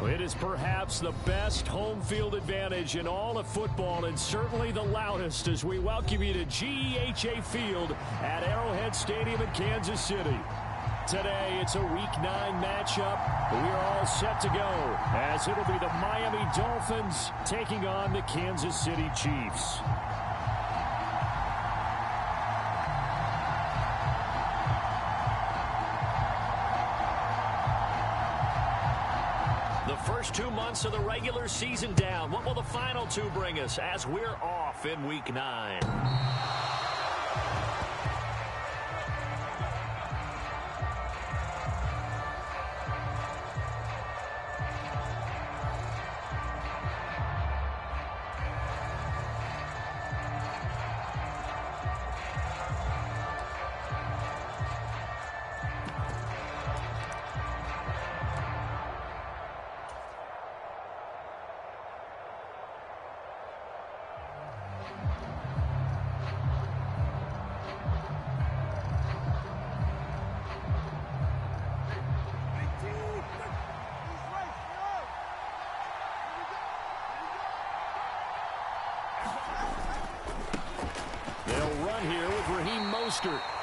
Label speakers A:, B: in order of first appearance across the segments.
A: It is perhaps the best home field advantage in all of football, and certainly the loudest, as we welcome you to GEHA Field at Arrowhead Stadium in Kansas City. Today, it's a Week 9 matchup. We are all set to go, as it'll be the Miami Dolphins taking on the Kansas City Chiefs. The first 2 months of the regular season down. What will the final 2 bring us as we're off in Week 9?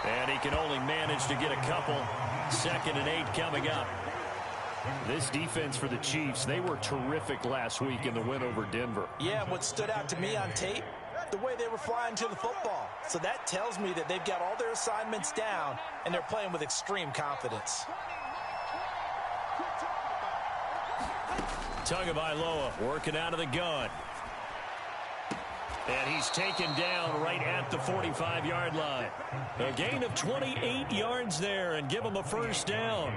A: And he can only manage to get a couple. 2nd and 8 coming up. This defense for the Chiefs, they were terrific last week in the win over Denver.
B: Yeah, and what stood out to me on tape, the way they were flying to the football. So that tells me that they've got all their assignments down, and they're playing with extreme confidence.
A: Tagovailoa working out of the gun. And he's taken down right at the 45-yard line. A gain of 28 yards there, and give him a first down.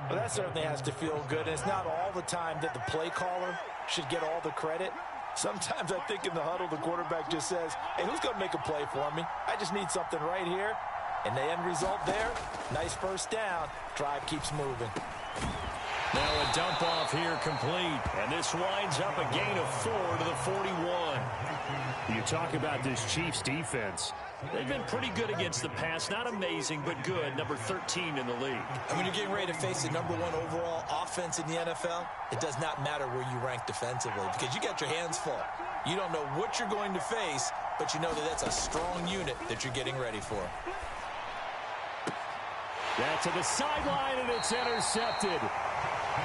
B: Well, that certainly has to feel good. And it's not all the time that the play caller should get all the credit. Sometimes I think in the huddle, the quarterback just says, hey, who's going to make a play for me? I just need something right here. And the end result there, nice first down. Drive keeps moving.
A: Now a dump off here complete. And this winds up a gain of 4 to the 41. You talk about this Chiefs defense. They've been pretty good against the pass. Not amazing, but good. Number 13 in the league.
B: And when you're getting ready to face the number 1 overall offense in the NFL, it does not matter where you rank defensively because you got your hands full. You don't know what you're going to face, but you know that that's a strong unit that you're getting ready for.
A: That to the sideline, and it's intercepted.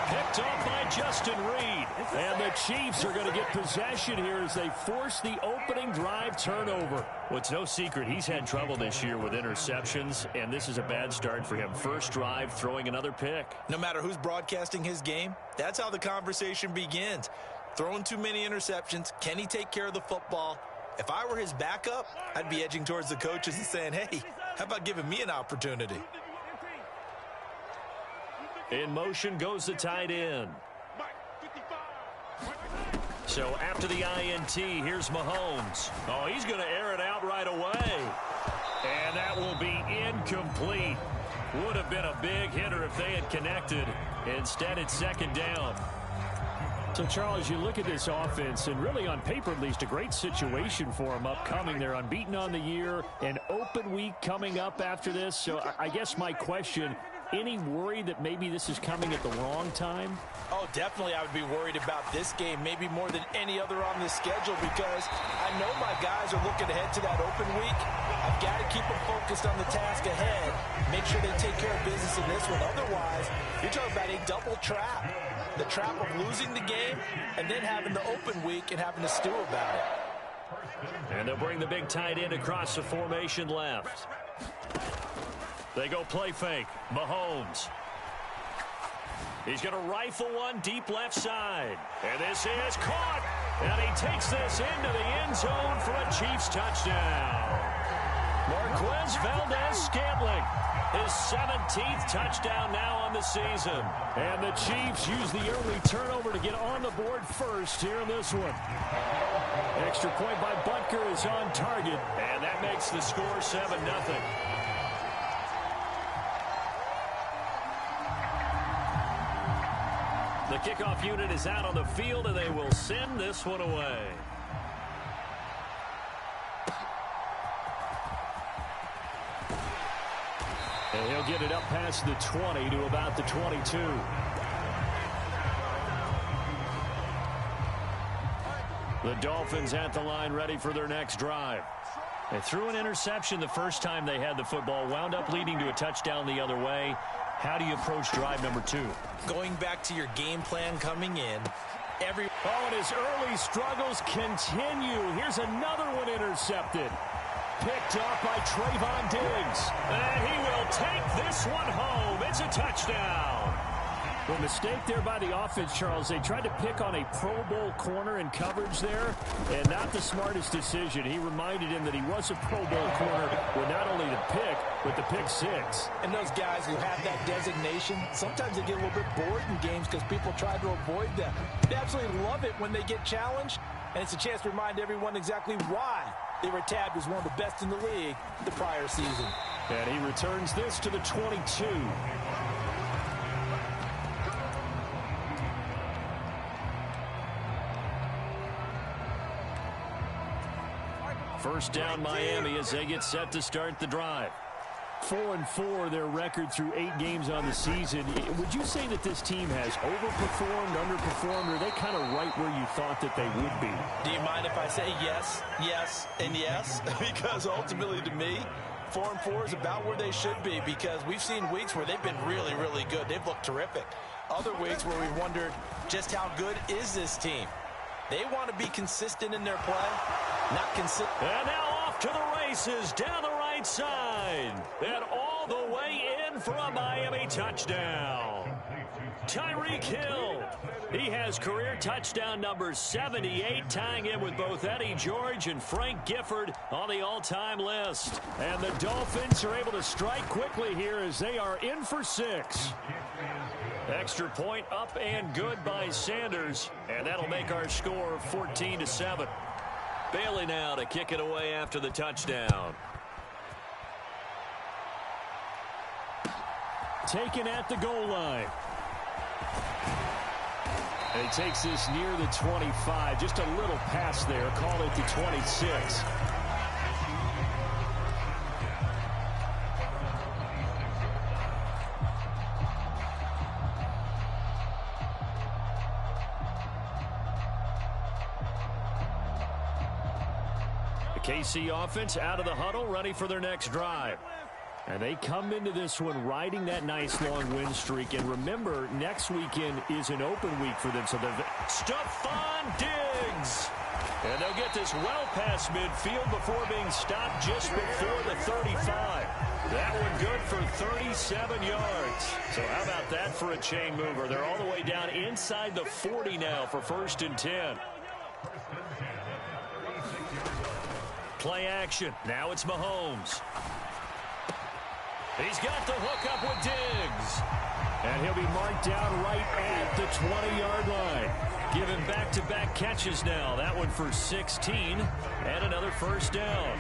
A: Picked off by Justin Reed. And the Chiefs are going to get possession here as they force the opening drive turnover. Well, it's no secret he's had trouble this year with interceptions, and this is a bad start for him. First drive, throwing another pick.
B: No matter who's broadcasting his game, that's how the conversation begins. Throwing too many interceptions. Can he take care of the football? If I were his backup, I'd be edging towards the coaches and saying, hey, how about giving me an opportunity?
A: In motion goes the tight end. So after the INT, here's Mahomes. Oh, he's going to air it out right away. And that will be incomplete. Would have been a big hitter if they had connected. Instead, it's 2nd down. So, Charles, you look at this offense, and really on paper at least, a great situation for them upcoming. They're unbeaten on the year, an open week coming up after this. So I guess my question, any worry that maybe this is coming at the wrong time?
B: Oh, definitely I would be worried about this game, maybe more than any other on this schedule, because I know my guys are looking ahead to that open week. I've got to keep them focused on the task ahead, make sure they take care of business in this one. Otherwise, you're talking about a double trap. The trap of losing the game and then having the open week and having to stew about it.
A: And they'll bring the big tight end across the formation left. They go play fake. Mahomes. He's going to rifle one deep left side. And this is caught. And he takes this into the end zone for a Chiefs touchdown. Marquez Valdez-Scantling. His 17th touchdown now on the season. And the Chiefs use the early turnover to get on the board first here in this one. Extra point by Butker is on target. And that makes the score 7-0. The kickoff unit is out on the field, and they will send this one away. And he'll get it up past the 20 to about the 22. The Dolphins at the line ready for their next drive. They threw an interception the first time they had the football, wound up leading to a touchdown the other way. How do you approach drive number 2?
B: Going back to your game plan coming in.
A: And his early struggles continue. Here's another one intercepted. Picked off by Trayvon Diggs. And he will take this one home. It's a touchdown. The mistake there by the offense, Charles. They tried to pick on a Pro Bowl corner in coverage there, and not the smartest decision. He reminded him that he was a Pro Bowl corner with not only the pick, but the pick 6.
B: And those guys who have that designation, sometimes they get a little bit bored in games because people try to avoid them. They absolutely love it when they get challenged, and it's a chance to remind everyone exactly why they were tabbed as one of the best in the league the prior season.
A: And he returns this to the 22. First down Miami as they get set to start the drive. 4-4 their record through 8 games on the season. Would you say that this team has overperformed, underperformed, or are they kind of right where you thought that they would be?
B: Do you mind if I say yes, yes, and yes? Because ultimately to me, 4-4 is about where they should be, because we've seen weeks where they've been really, really good. They've looked terrific. Other weeks where we've wondered just how good is this team. They want to be consistent in their play, not consistent.
A: And now off to the races down the right side. And all the way in for a Miami touchdown. Tyreek Hill. He has career touchdown number 78, tying in with both Eddie George and Frank Gifford on the all-time list. And the Dolphins are able to strike quickly here as they are in for 6. Extra point up and good by Sanders, and that'll make our score 14-7. Bailey now to kick it away after the touchdown. Taken at the goal line. And he takes this near the 25, just a little pass there, call it the 26. KC offense out of the huddle, ready for their next drive. And they come into this one riding that nice long win streak. And remember, next weekend is an open week for them. So Stephon Diggs. And they'll get this well past midfield before being stopped just before the 35. That one good for 37 yards. So how about that for a chain mover? They're all the way down inside the 40 now for 1st and 10. Play action. Now it's Mahomes. He's got the hook up with Diggs. And he'll be marked down right at the 20-yard line. Giving back-to-back catches now. That one for 16 and another first down.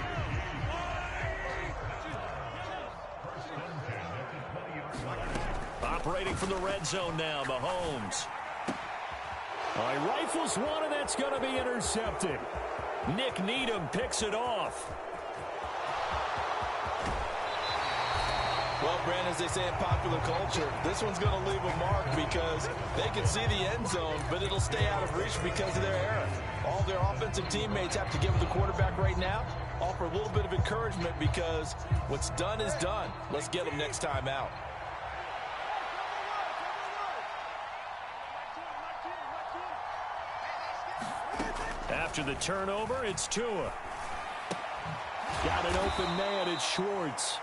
A: Operating from the red zone now, Mahomes. He rifles one, and that's going to be intercepted. Nick Needham picks it off.
B: Well, Brandon, as they say in popular culture, this one's going to leave a mark because they can see the end zone, but it'll stay out of reach because of their error. All their offensive teammates have to give the quarterback right now, offer a little bit of encouragement because what's done is done. Let's get them next time out.
A: After the turnover, it's Tua. Got an open man, it's Schwartz.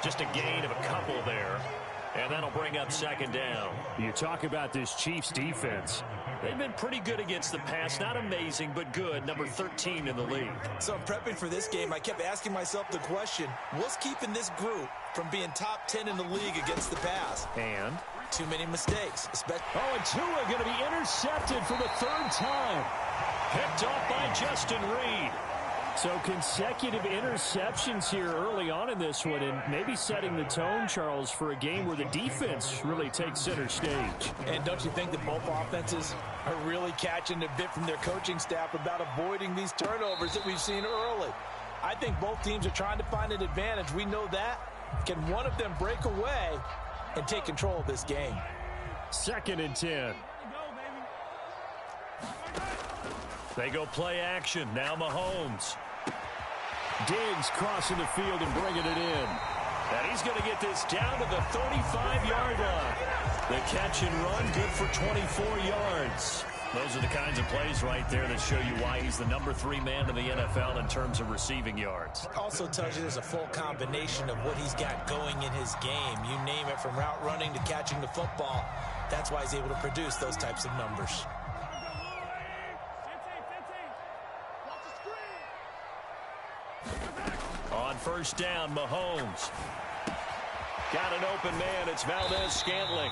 A: Just a gain of a couple there. And that'll bring up 2nd down. You talk about this Chiefs defense. They've been pretty good against the pass. Not amazing, but good. Number 13 in the league.
B: So I'm prepping for this game. I kept asking myself the question, what's keeping this group from being top 10 in the league against the pass?
A: And?
B: Too many mistakes.
A: And Tua going to be intercepted for the 3rd time. Picked off by Justin Reed. So consecutive interceptions here early on in this one, and maybe setting the tone, Charles, for a game where the defense really takes center stage.
B: And don't you think that both offenses are really catching a bit from their coaching staff about avoiding these turnovers that we've seen early? I think both teams are trying to find an advantage. We know that. Can one of them break away and take control of this game?
A: 2nd and 10. They go play action. Now Mahomes.
C: Diggs crossing the field and bringing it in.
A: And he's going to get this down to the 35-yard line. The catch and run, good for 24 yards. Those are the kinds of plays right there that show you why he's the number 3 man in the NFL in terms of receiving yards.
B: Also tells you there's a full combination of what he's got going in his game. You name it, from route running to catching the football. That's why he's able to produce those types of numbers.
A: On first down, Mahomes. Got an open man. It's Valdez-Scantling.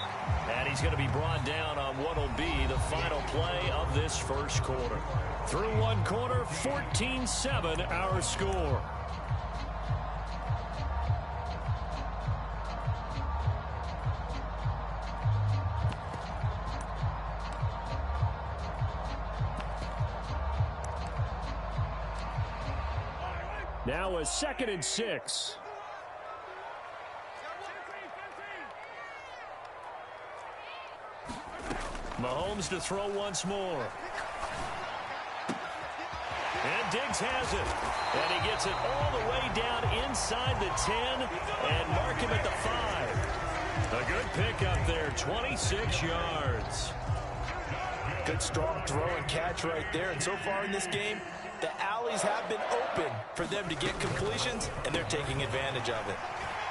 A: And he's going to be brought down on what will be the final play of this first quarter. Through one quarter, 14-7 our score.
C: Now a 2nd and 6.
A: Mahomes to throw once more. And Diggs has it. And he gets it all the way down inside the 10 and mark him at the 5. A good pickup there, 26 yards.
B: Good strong throw and catch right there. And so far in this game, the alleys have been open for them to get completions, and they're taking advantage of it.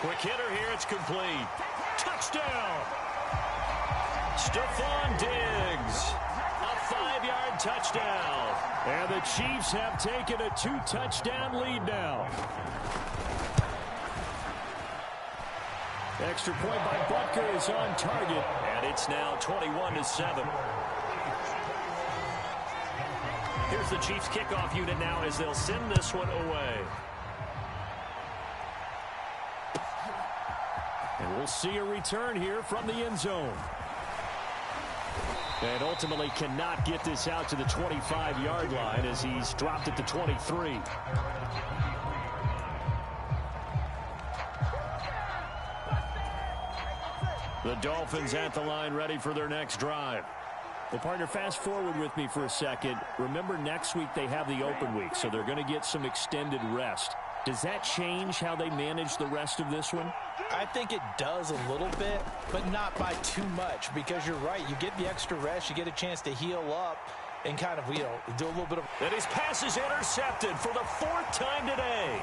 A: Quick hitter here, it's complete. Touchdown! Stephon Diggs, a 5-yard touchdown.
C: And the Chiefs have taken a 2-touchdown lead now. Extra point by Butker is on target.
A: And it's now 21-7. Here's the Chiefs kickoff unit now as they'll send this one away.
C: And we'll see a return here from the end zone. And ultimately cannot get this out to the 25-yard line as he's dropped at the 23.
A: The Dolphins at the line ready for their next drive.
C: Well, partner, fast forward with me for a second. Remember, next week they have the open week, so they're going to get some extended rest. Does that change how they manage the rest of this one?
B: I think it does a little bit, but not by too much, because you're right. You get the extra rest. You get a chance to heal up and kind of, do a little bit of...
A: And his pass is intercepted for the 4th time today.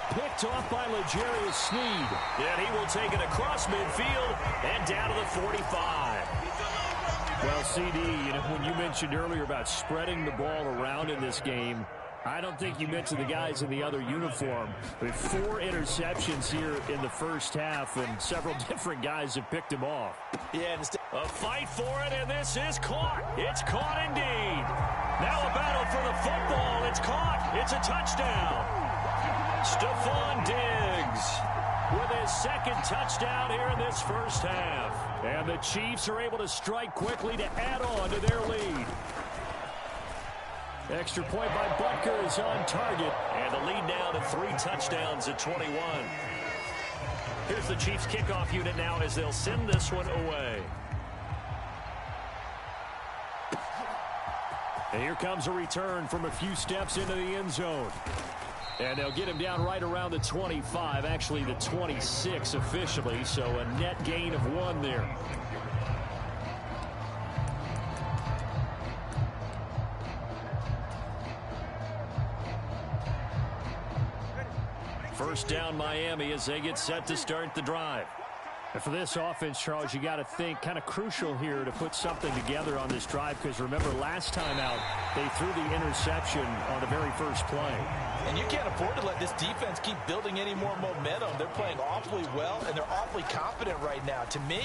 C: Picked off by L'Jarius Sneed.
A: And he will take it across midfield and down to the 45.
C: Well, CD, when you mentioned earlier about spreading the ball around in this game, I don't think you mentioned the guys in the other uniform. With 4 interceptions here in the first half, and several different guys have picked him off.
B: Yeah,
A: a fight for it, and this is caught. It's caught indeed. Now a battle for the football. It's caught. It's a touchdown. Stephon Diggs with his 2nd touchdown here in this first half.
C: And the Chiefs are able to strike quickly to add on to their lead. Extra point by Butker is on target.
A: And the lead now to 3 touchdowns at 21. Here's the Chiefs kickoff unit now as they'll send this one away.
C: And here comes a return from a few steps into the end zone. And they'll get him down right around the 25, actually the 26 officially, so a net gain of 1 there.
A: First down Miami as they get set to start the drive.
C: And for this offense, Charles, you got to think kind of crucial here to put something together on this drive, because remember last time out they threw the interception on the very first play.
B: And you can't afford to let this defense keep building any more momentum. They're playing awfully well, and they're awfully confident right now. To me,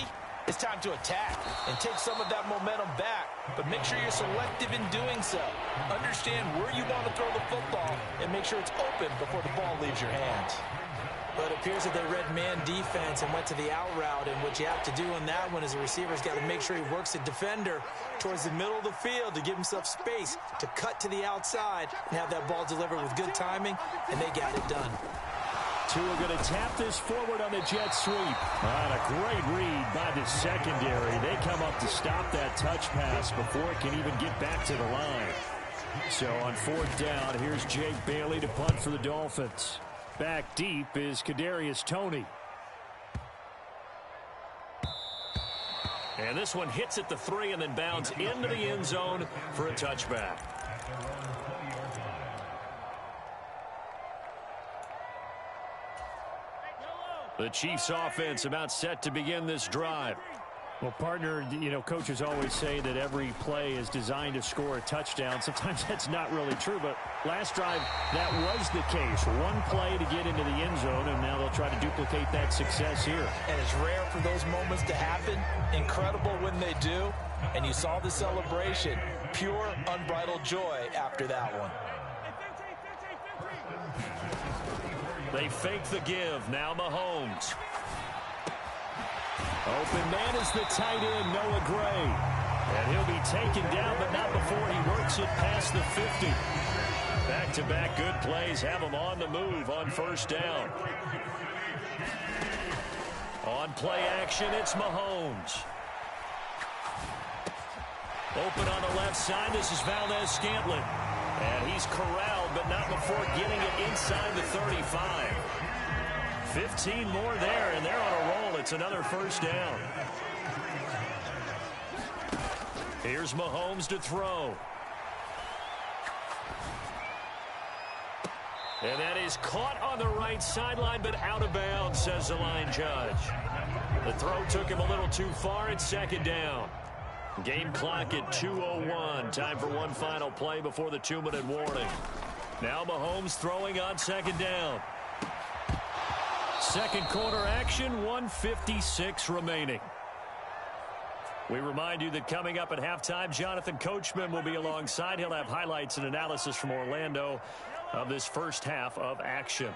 B: it's time to attack and take some of that momentum back, but make sure you're selective in doing so. Understand where you want to throw the football and make sure it's open before the ball leaves your hands. But it appears that they read man defense and went to the out route, and what you have to do on that one is the receiver's got to make sure he works the defender towards the middle of the field to give himself space to cut to the outside and have that ball delivered with good timing, and they got it done.
C: Tua going to tap this forward on the jet sweep. And a great read by the secondary. They come up to stop that touch pass before it can even get back to the line. So on fourth down, here's Jake Bailey to punt for the Dolphins. Back deep is Kadarius Toney.
A: And this one hits at the 3 and then bounds into the end zone for a touchback. The Chiefs offense about set to begin this drive.
C: Well, partner, coaches always say that every play is designed to score a touchdown. Sometimes that's not really true, but last drive, that was the case. One play to get into the end zone, and now they'll try to duplicate that success here.
B: And it's rare for those moments to happen. Incredible when they do. And you saw the celebration. Pure, unbridled joy after that one.
A: They fake the give. Now Mahomes.
C: Open man is the tight end, Noah Gray. And he'll be taken down, but not before he works it past the 50.
A: Back-to-back good plays have him on the move on first down. On play action, it's Mahomes. Open on the left side, this is Valdes-Scantling. And he's corralled, but not before getting it inside the 35. 15 more there, and they're on a roll. It's another first down. Here's Mahomes to throw. And that is caught on the right sideline, but out of bounds, says the line judge. The throw took him a little too far. It's second down. Game clock at 2:01. Time for one final play before the 2-minute warning. Now Mahomes throwing on second down. Second quarter action, 1:56 remaining. We remind you that coming up at halftime, Jonathan Coachman will be alongside. He'll have highlights and analysis from Orlando of this first half of action.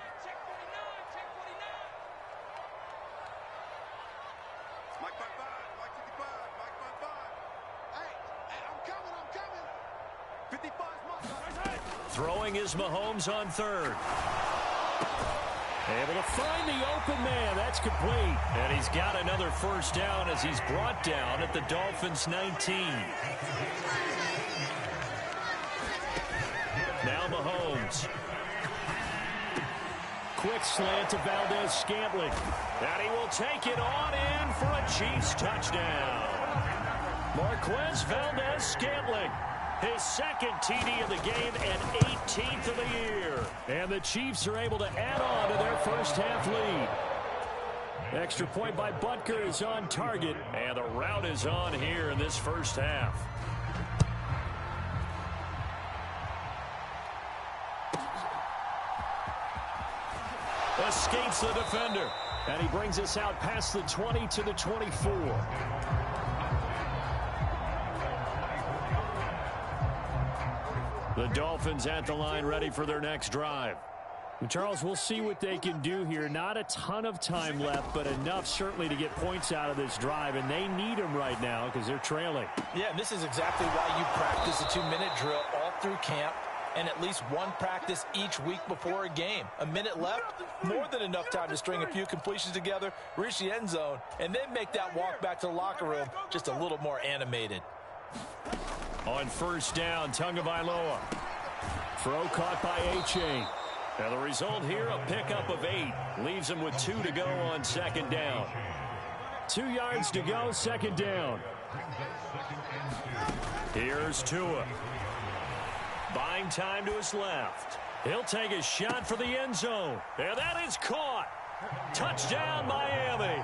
A: Throwing is Mahomes on third. Able to find the open man. That's complete. And he's got another first down as he's brought down at the Dolphins' 19. Now Mahomes.
C: Quick slant to Valdes-Scantling.
A: And he will take it on in for a Chiefs touchdown. Marquez Valdes-Scantling. His second TD of the game and 18th of the year.
C: And the Chiefs are able to add on to their first half lead. Extra point by Butker is on target.
A: And the route is on here in this first half. Escapes the defender.
C: And he brings us out past the 20 to the 24.
A: The Dolphins at the line ready for their next drive.
C: And Charles, we'll see what they can do here. Not a ton of time left, but enough certainly to get points out of this drive. And they need them right now because they're trailing.
B: Yeah, and this is exactly why you practice a 2-minute drill all through camp and at least one practice each week before a game. A minute left, more than enough time to string a few completions together, reach the end zone, and then make that walk back to the locker room just a little more animated.
A: On first down, Tagovailoa.
C: Throw caught by A-Chain.
A: Now the result here, a pickup of 8. Leaves him with 2 to go on second down.
C: 2 yards to go, second down.
A: Here's Tua. Buying time to his left. He'll take a shot for the end zone. And that is caught. Touchdown, Miami.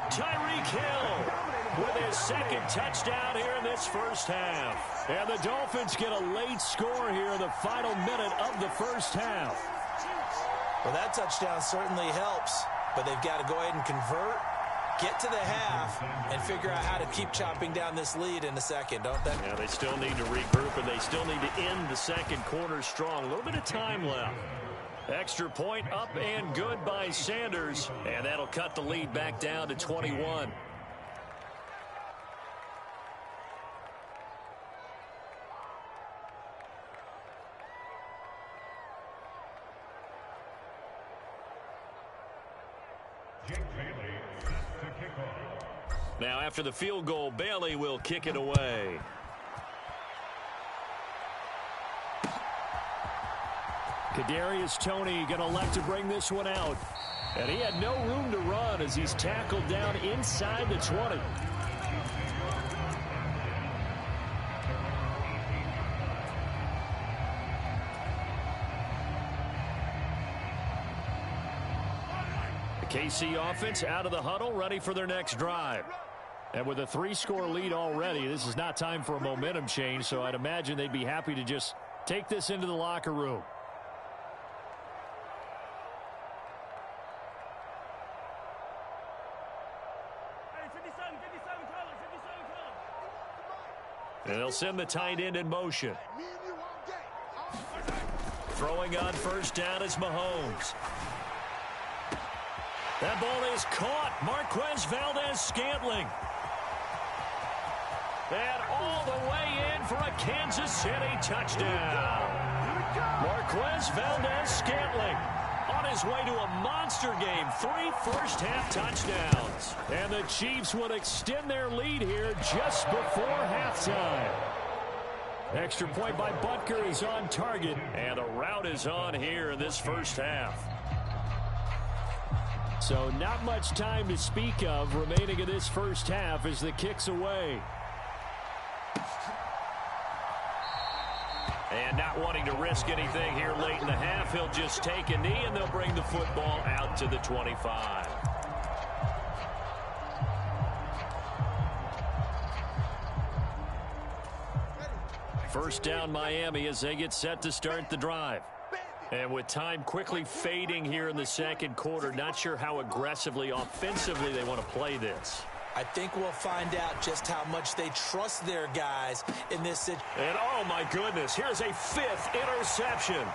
A: Tyreek Hill with his second touchdown here in this first half.
C: And the Dolphins get a late score here in the final minute of the first half.
B: Well, that touchdown certainly helps, but they've got to go ahead and convert, get to the half, and figure out how to keep chopping down this lead in the second, don't they?
A: Yeah, they still need to regroup, and they still need to end the second quarter strong. A little bit of time left. Extra point up and good by Sanders, and that'll cut the lead back down to 21. Now, after the field goal, Bailey will kick it away.
C: Kadarius Toney going to elect to bring this one out. And he had no room to run as he's tackled down inside the 20. The KC offense out of the huddle, ready for their next drive. And with a 3-score lead already, this is not time for a momentum change, so I'd imagine they'd be happy to just take this into the locker room. And they'll send the tight end in motion. Throwing on first down is Mahomes. That ball is caught. Marquez Valdes-Scantling. And all the way in for a Kansas City touchdown. Marquez Valdes-Scantling on his way to a monster game. 3 first-half touchdowns. And the Chiefs would extend their lead here just before halftime. Extra point by Butker is on target. And the route is on here in this first half. So not much time to speak of remaining in this first half as the kick's away. And not wanting to risk anything here late in the half, he'll just take a knee and they'll bring the football out to the 25. First down Miami as they get set to start the drive. And with time quickly fading here in the second quarter, not sure how aggressively, offensively they want to play this.
B: I think we'll find out just how much they trust their guys in this situation.
A: And oh my goodness, here's a 5th interception.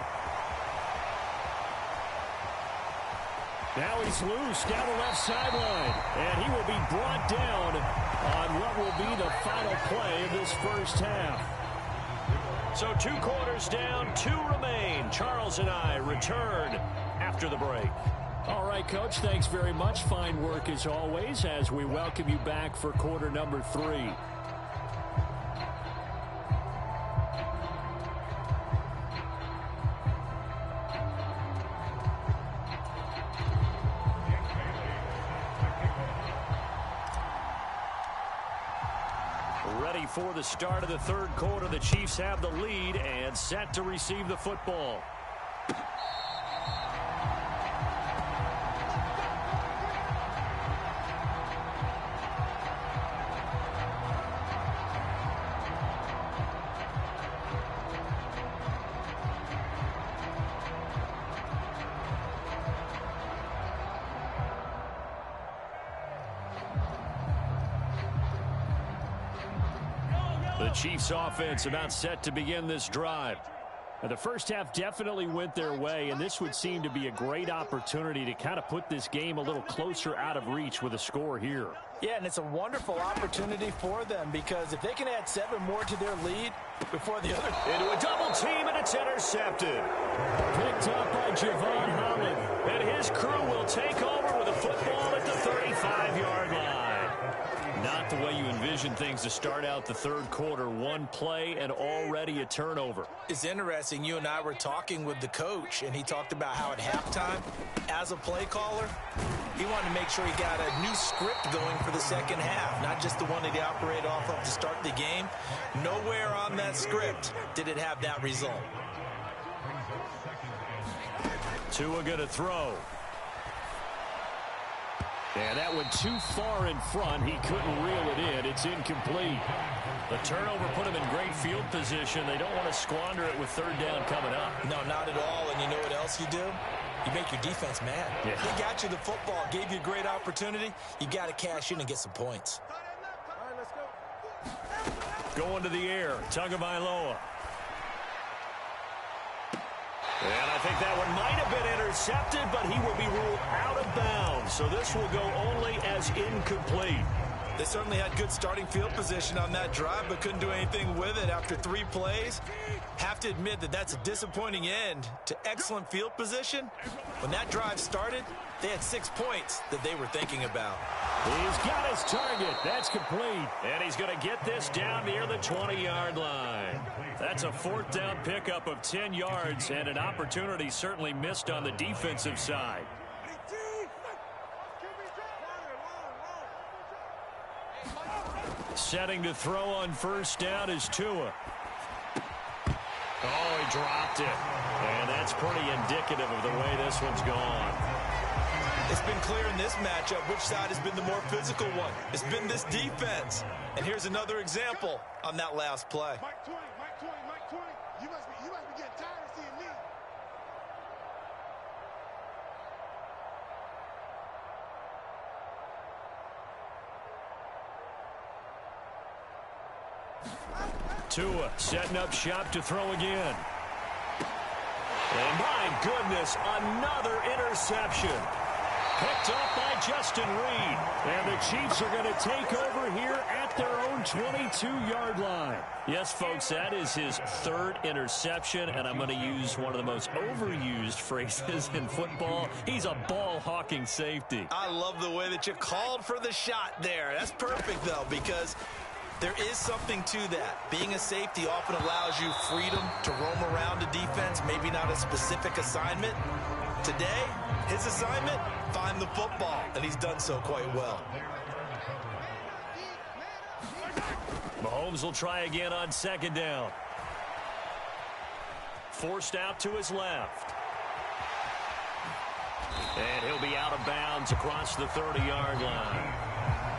C: Now he's loose down the left sideline. And he will be brought down on what will be the final play of this first half.
A: So 2 quarters down, 2 remain. Charles and I return after the break.
C: All right, Coach, thanks very much. Fine work as always as we welcome you back for quarter number 3. Ready for the start of the third quarter. The Chiefs have the lead and set to receive the football. The Chiefs offense about set to begin this drive. Now, the first half definitely went their way, and this would seem to be a great opportunity to kind of put this game a little closer out of reach with a score here.
B: Yeah, and it's a wonderful opportunity for them because if they can add 7 more to their lead before the other...
A: Into a double team, and it's intercepted.
C: Picked up by Javon Holland.
A: And his crew will take over with a football at the 35-yard line. Not the way you envision things to start out the third quarter. 1 play and already a turnover.
B: It's interesting. You and I were talking with the coach, and he talked about how at halftime, as a play caller, he wanted to make sure he got a new script going for the second half, not just the one that he operated off of to start the game. Nowhere on that script did it have that result.
A: Tua going to throw.
C: And that went too far in front. He couldn't reel it in. It's incomplete.
A: The turnover put him in great field position. They don't want to squander it with third down coming up.
B: No, not at all. And you know what else you do? You make your defense mad.
A: Yeah.
B: They got you the football, gave you a great opportunity. You got to cash in and get some points.
A: Going to the air, Tagovailoa. And I think that one might have been intercepted, but he will be ruled out of bounds. So this will go only as incomplete.
B: They certainly had good starting field position on that drive, but couldn't do anything with it after 3 plays. Have to admit that that's a disappointing end to excellent field position. When that drive started, they had 6 points that they were thinking about.
C: He's got his target. That's complete.
A: And he's going to get this down near the 20-yard line. That's a fourth down pickup of 10 yards and an opportunity certainly missed on the defensive side. Setting to throw on first down is Tua. Oh, he dropped it. And that's pretty indicative of the way this one's gone.
B: It's been clear in this matchup which side has been the more physical one. It's been this defense. And here's another example on that last play.
D: Mike 20, Mike 20, Mike 20. You must be getting tired of seeing me.
A: Tua setting up shop to throw again. And my goodness, another interception. Picked up by Justin Reed.
C: And the Chiefs are going to take over here at their own 22-yard line.
A: Yes, folks, that is his third interception, and I'm going to use one of the most overused phrases in football. He's a ball-hawking safety.
B: I love the way that you called for the shot there. That's perfect, though, because there is something to that. Being a safety often allows you freedom to roam around a defense, maybe not a specific assignment. Today, his assignment, find the football, and he's done so quite well.
A: Mahomes will try again on second down. Forced out to his left. And he'll be out of bounds across the 30-yard line.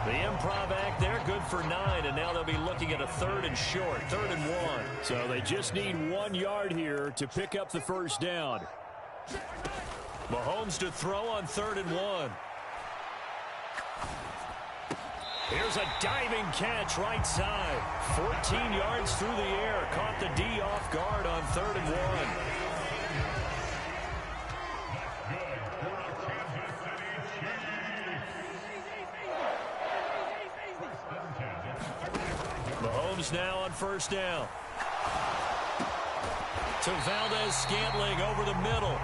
A: The improv act there, good for 9, and now they'll be looking at a third and short, 3rd and 1.
C: So they just need 1 yard here to pick up the first down.
A: Mahomes to throw on 3rd and 1. Here's a diving catch right side. 14 yards through the air. Caught the D off guard on 3rd and 1. Mahomes now on first down. To Valdez-Scantling over the middle.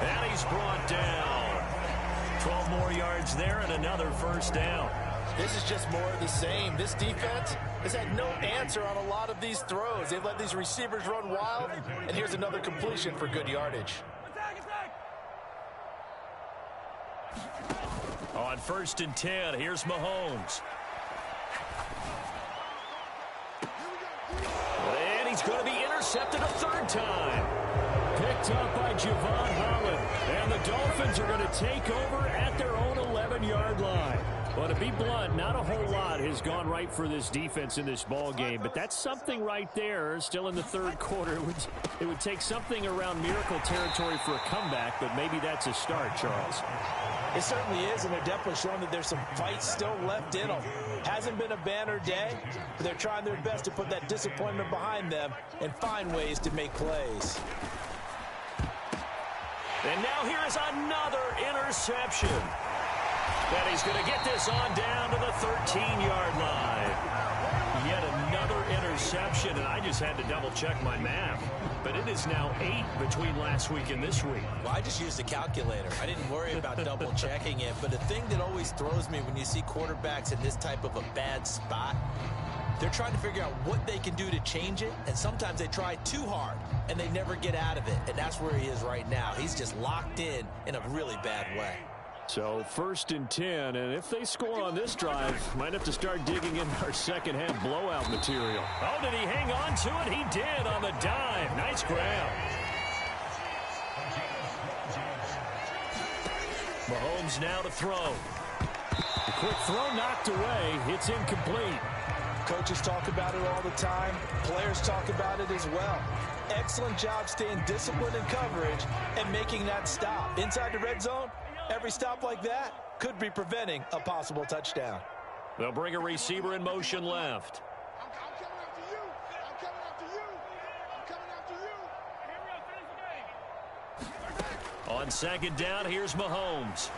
A: And he's brought down. 12 more yards there and another first down.
B: This is just more of the same. This defense has had no answer on a lot of these throws. They've let these receivers run wild, and here's another completion for good yardage.
A: On 1st and 10, here's Mahomes. And he's going to be intercepted a 3rd time.
C: Picked up by Javon Holland. And the Dolphins are going to take over at their own 11-yard line. Well, to be blunt, not a whole lot has gone right for this defense in this ball game, but that's something right there. Still in the 3rd quarter. It would take something around miracle territory for a comeback, but maybe that's a start, Charles.
B: It certainly is, and they're definitely showing that there's some fight still left in them. Hasn't been a banner day, but they're trying their best to put that disappointment behind them and find ways to make plays.
A: And now here is another interception. And he's going to get this on down to the 13-yard line. Yet another interception, and I just had to double-check my math. But it is now 8 between last week and this week.
B: Well, I just used a calculator. I didn't worry about double-checking it. But the thing that always throws me when you see quarterbacks in this type of a bad spot, they're trying to figure out what they can do to change it, and sometimes they try too hard, and they never get out of it. And that's where he is right now. He's just locked in a really bad way.
C: So 1st and 10, and if they score on this drive, might have to start digging in our second-half blowout material.
A: Oh, did he hang on to it? He did on the dive. Nice grab. Mahomes now to throw.
C: The quick throw knocked away. It's incomplete.
B: Coaches talk about it all the time. Players talk about it as well. Excellent job staying disciplined in coverage and making that stop. Inside the red zone, every stop like that could be preventing a possible touchdown.
A: They'll bring a receiver in motion left.
D: I'm coming after you. I'm coming after you. I'm coming after you.
A: On second down, here's Mahomes.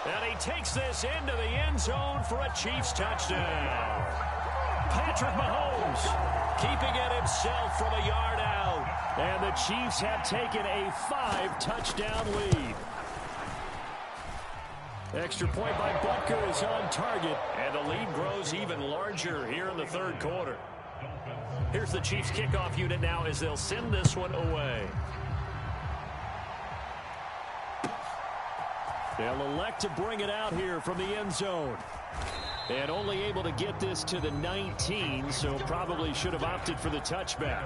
A: And he takes this into the end zone for a Chiefs touchdown. Patrick Mahomes keeping it himself from a yard out.
C: And the Chiefs have taken a 5-touchdown lead.
A: Extra point by Butker is on target, and the lead grows even larger here in the third quarter. Here's the Chiefs kickoff unit now as they'll send this one away. They'll elect to bring it out here from the end zone. And only able to get this to the 19, so probably should have opted for the touchback.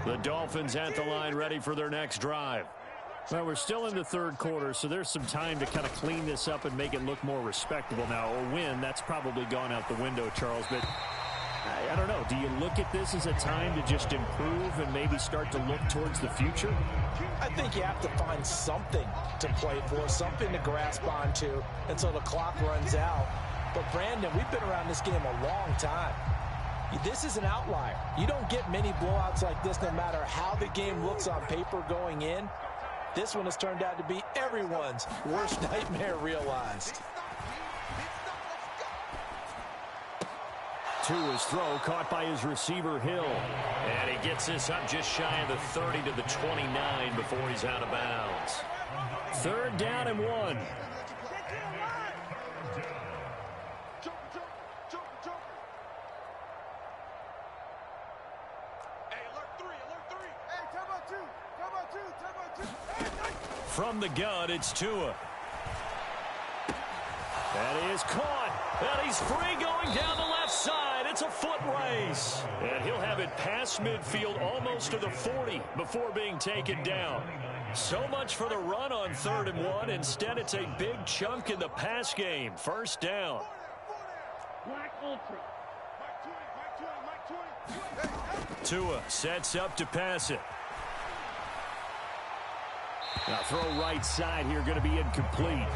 A: The Dolphins at the line, ready for their next drive. Well, we're still in the third quarter, so there's some time to kind of clean this up and make it look more respectable. Now, a win, that's probably gone out the window, Charles, but I don't know. Do you look at this as a time to just improve and maybe start to look towards the future?
B: I think you have to find something to play for, something to grasp onto until the clock runs out. But, Brandon, we've been around this game a long time. This is an outlier. You don't get many blowouts like this no matter how the game looks on paper going in. This one has turned out to be everyone's worst nightmare realized.
A: To his throw, caught by his receiver, Hill. And he gets this up just shy of the 30 to the 29 before he's out of bounds. Third down and 1. From the gun, it's Tua. That is caught. And he's free going down the left side. It's a foot race. And he'll have it past midfield almost to the 40 before being taken down. So much for the run on 3rd and 1. Instead, it's a big chunk in the pass game. First down. Tua sets up to pass it. Now throw right side here, going to be incomplete.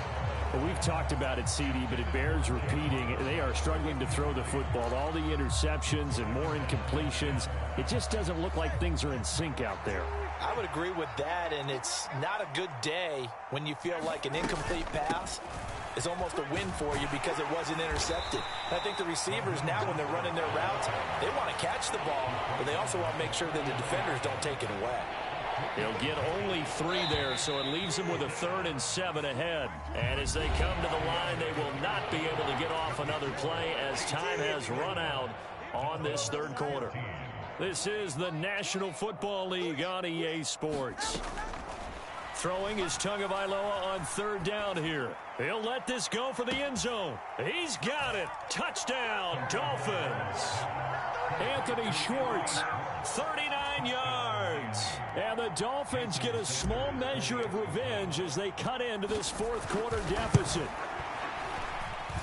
A: Well, we've talked about it, CD, but it bears repeating. They are struggling to throw the football. All the interceptions and more incompletions. It just doesn't look like things are in sync out there.
B: I would agree with that, and it's not a good day when you feel like an incomplete pass is almost a win for you because it wasn't intercepted. I think the receivers now, when they're running their routes, they want to catch the ball, but they also want to make sure that the defenders don't take it away.
A: He'll get only 3 there, so it leaves him with a 3rd and 7 ahead. And as they come to the line, they will not be able to get off another play as time has run out on this third quarter. This is the National Football League on EA Sports. Throwing is Tagovailoa on 3rd down here. He'll let this go for the end zone. He's got it. Touchdown, Dolphins. Anthony Schwartz, 39 yards. And the Dolphins get a small measure of revenge as they cut into this fourth quarter deficit.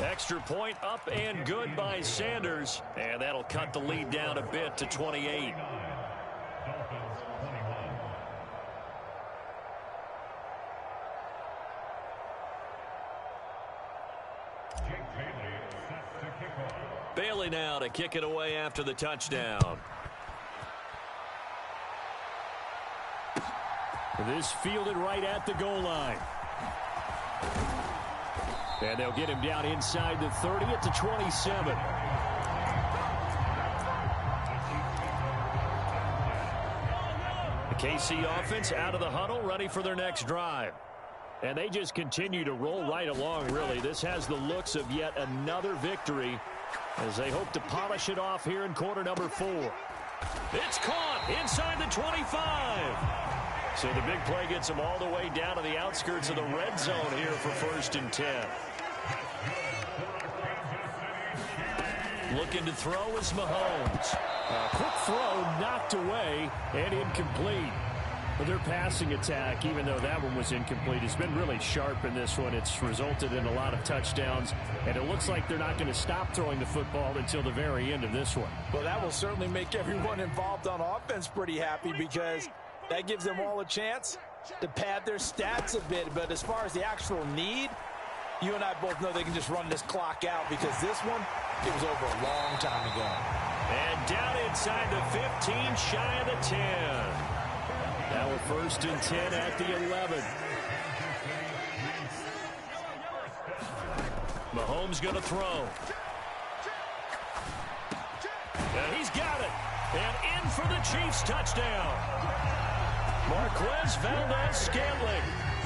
A: Extra point up and good by Sanders. And that'll cut the lead down a bit to 28. Bailey now to kick it away after the touchdown. This fielded right at the goal line. And they'll get him down inside the 30 at the 27. The KC offense out of the huddle, ready for their next drive. And they just continue to roll right along, really. This has the looks of yet another victory as they hope to polish it off here in quarter number 4. It's caught inside the 25. So the big play gets them all the way down to the outskirts of the red zone here for 1st and 10. Looking to throw is Mahomes. A quick throw knocked away and incomplete. But their passing attack, even though that one was incomplete, has been really sharp in this one. It's resulted in a lot of touchdowns, and it looks like they're not going to stop throwing the football until the very end of this one.
B: Well, that will certainly make everyone involved on offense pretty happy because that gives them all a chance to pad their stats a bit. But as far as the actual need, you and I both know they can just run this clock out because this one, it was over a long time ago.
A: And down inside the 15, shy of the 10. Now we're 1st and 10 at the 11. Mahomes going to throw. And he's got it. And in for the Chiefs touchdown. Marquez Valdez-Scantling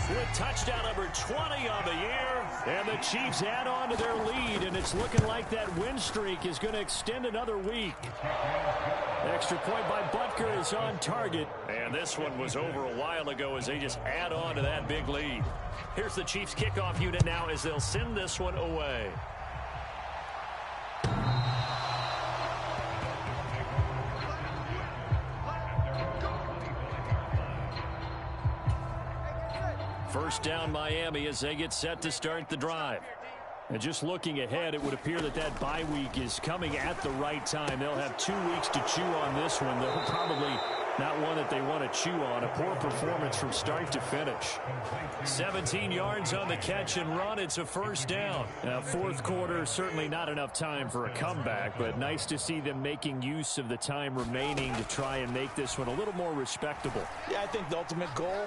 A: with touchdown number 20 on the year. And the Chiefs add on to their lead, and it's looking like that win streak is going to extend another week. Extra point by Butker is on target. And this one was over a while ago as they just add on to that big lead. Here's the Chiefs kickoff unit now as they'll send this one away. First down Miami as they get set to start the drive. And just looking ahead, it would appear that that bye week is coming at the right time. They'll have 2 weeks to chew on this one. They'll probably not one that they want to chew on. A poor performance from start to finish. 17 yards on the catch and run. It's a first down. Now, fourth quarter, certainly not enough time for a comeback, but nice to see them making use of the time remaining to try and make this one a little more respectable.
B: Yeah, I think the ultimate goal,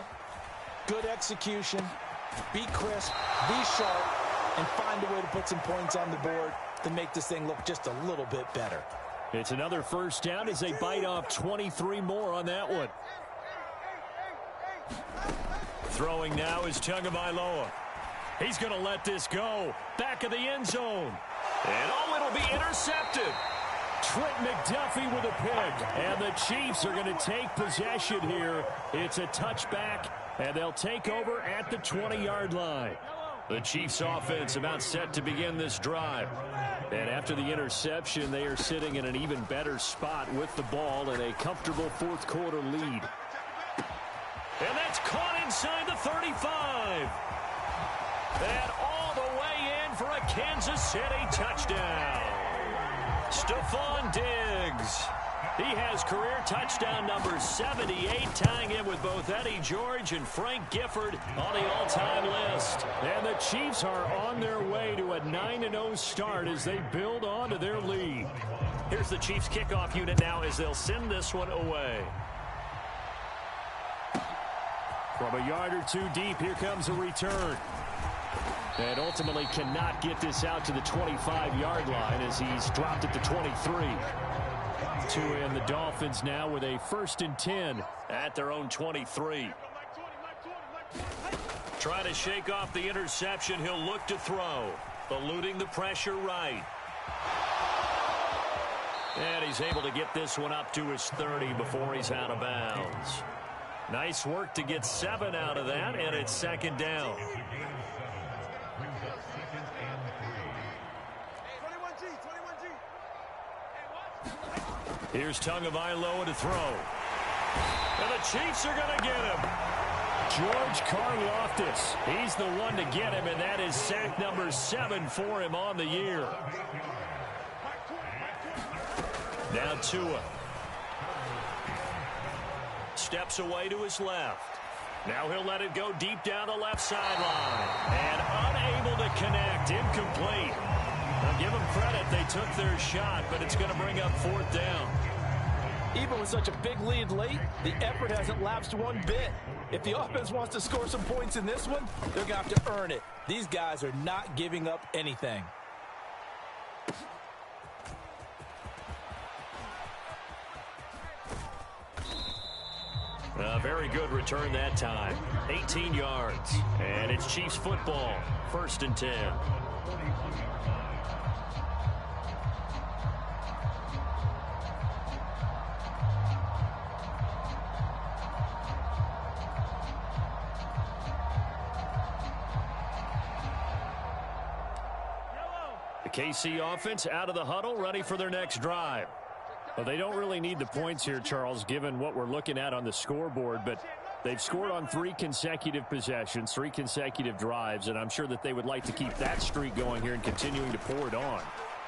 B: good execution, be crisp, be sharp, and find a way to put some points on the board to make this thing look just a little bit better.
A: It's another first down as they bite off 23 more on that one. Throwing now is Tagovailoa. He's going to let this go. Back of the end zone. And oh, it'll be intercepted. Trent McDuffie with a pick. And the Chiefs are going to take possession here. It's a touchback, and they'll take over at the 20-yard line. The Chiefs offense about set to begin this drive. And after the interception, they are sitting in an even better spot with the ball in a comfortable fourth quarter lead. And that's caught inside the 35. And all the way in for a Kansas City touchdown. Stephon Diggs. He has career touchdown number 78, tying in with both Eddie George and Frank Gifford on the all-time list. And the Chiefs are on their way to a 9-0 start as they build on to their lead. Here's the Chiefs kickoff unit now as they'll send this one away. From a yard or two deep, here comes a return. And ultimately cannot get this out to the 25-yard line as he's dropped at the 23. And the Dolphins now with a 1st and 10 at their own 23. Trying to shake off the interception. He'll look to throw. Eluding the pressure right. And he's able to get this one up to his 30 before he's out of bounds. Nice work to get 7 out of that, and it's 2nd down. Here's Tagovailoa to throw. And the Chiefs are going to get him. George Karlaftis. He's the one to get him, and that is sack number 7 for him on the year. Now Tua. Steps away to his left. Now he'll let it go deep down the left sideline. And unable to connect. Incomplete. Now give them credit. They took their shot, but it's going to bring up 4th down.
B: Even with such a big lead late, the effort hasn't lapsed one bit. If the offense wants to score some points in this one, they're going to have to earn it. These guys are not giving up anything.
A: A very good return that time. 18 yards. And it's Chiefs football. 1st and 10. The KC offense out of the huddle, ready for their next drive. Well, they don't really need the points here, Charles, given what we're looking at on the scoreboard, but they've scored on 3 consecutive possessions, 3 consecutive drives, and I'm sure that they would like to keep that streak going here and continuing to pour it on.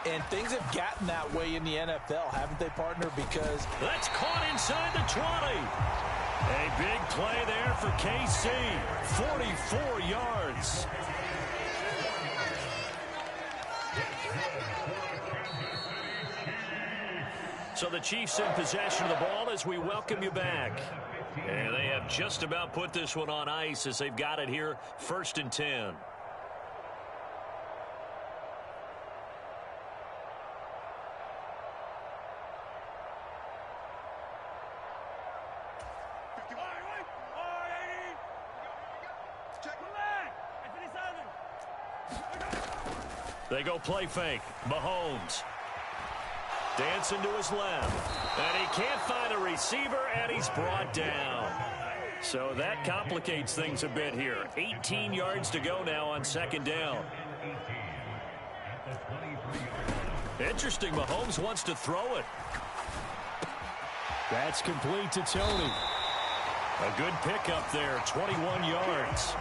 B: And things have gotten that way in the NFL, haven't they, partner? Because
A: that's caught inside the 20. A big play there for KC. 44 yards. So the Chiefs in possession of the ball as we welcome you back. And they have just about put this one on ice as they've got it here, 1st and 10. They go play fake. Mahomes. Dancing to his left. And he can't find a receiver, and he's brought down. So that complicates things a bit here. 18 yards to go now on 2nd down. Interesting. Mahomes wants to throw it.
C: That's complete to Tony.
A: A good pickup there, 21 yards.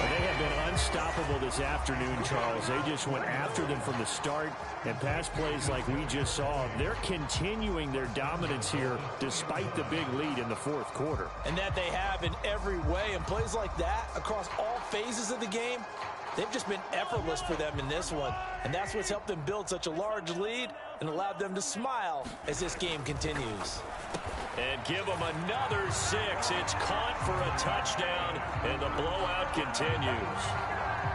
C: They have been unstoppable this afternoon, Charles. They just went after them from the start, and pass plays like we just saw. They're continuing their dominance here despite the big lead in the 4th quarter.
B: And that they have in every way. And plays like that across all phases of the game, they've just been effortless for them in this one. And that's what's helped them build such a large lead and allowed them to smile as this game continues.
A: And give them another 6. It's caught for a touchdown, and the blowout continues.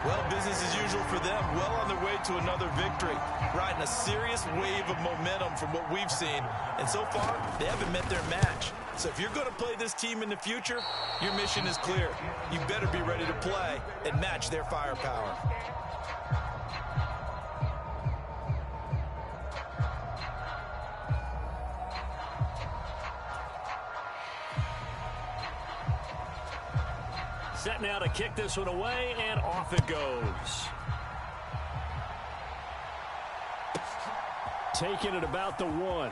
B: Well, business as usual for them. Well on their way to another victory. Riding a serious wave of momentum from what we've seen. And so far, they haven't met their match. So if you're going to play this team in the future, your mission is clear. You better be ready to play and match their firepower.
A: Set now to kick this one away, and off it goes.
C: Taking it about the 1.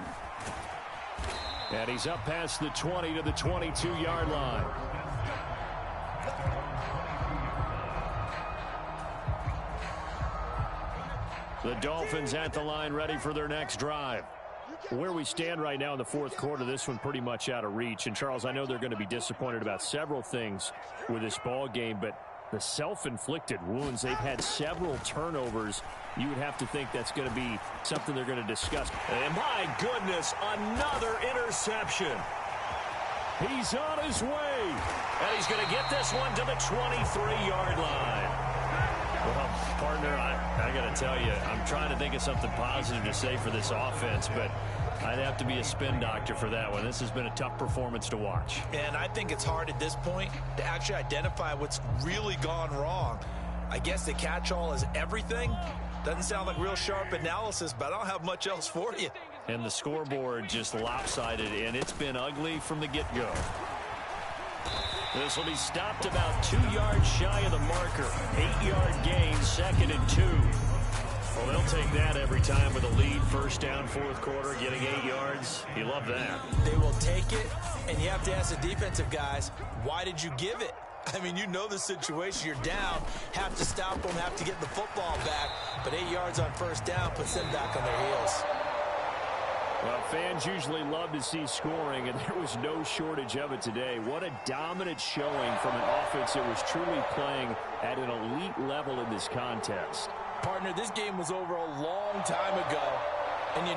C: And he's up past the 20 to the 22-yard line. The Dolphins at the line, ready for their next drive. Where we stand right now in the 4th quarter, this one pretty much out of reach. And, Charles, I know they're going to be disappointed about several things with this ball game, but the self-inflicted wounds, they've had several turnovers. You would have to think that's going to be something they're going to discuss.
A: And, my goodness, another interception.
C: He's on his way.
A: And he's going to get this one to the 23-yard line. Well, partner, I got to tell you, I'm trying to think of something positive to say for this offense, but I'd have to be a spin doctor for that one. This has been a tough performance to watch.
B: And I think it's hard at this point to actually identify what's really gone wrong. I guess the catch-all is everything. Doesn't sound like real sharp analysis, but I don't have much else for you.
A: And the scoreboard just lopsided, and it's been ugly from the get-go. This will be stopped about 2 yards shy of the marker. 8-yard gain, 2nd and 2. Well, they'll take that every time with a lead. 1st down, 4th quarter, getting 8 yards. You love that.
B: They will take it, and you have to ask the defensive guys, why did you give it? I mean, you know the situation. You're down, have to stop them, have to get the football back. But 8 yards on 1st down puts them back on their heels.
C: Well, fans usually love to see scoring, and there was no shortage of it today. What a dominant showing from an offense that was truly playing at an elite level in this contest.
B: Partner, this game was over a long time ago, and you know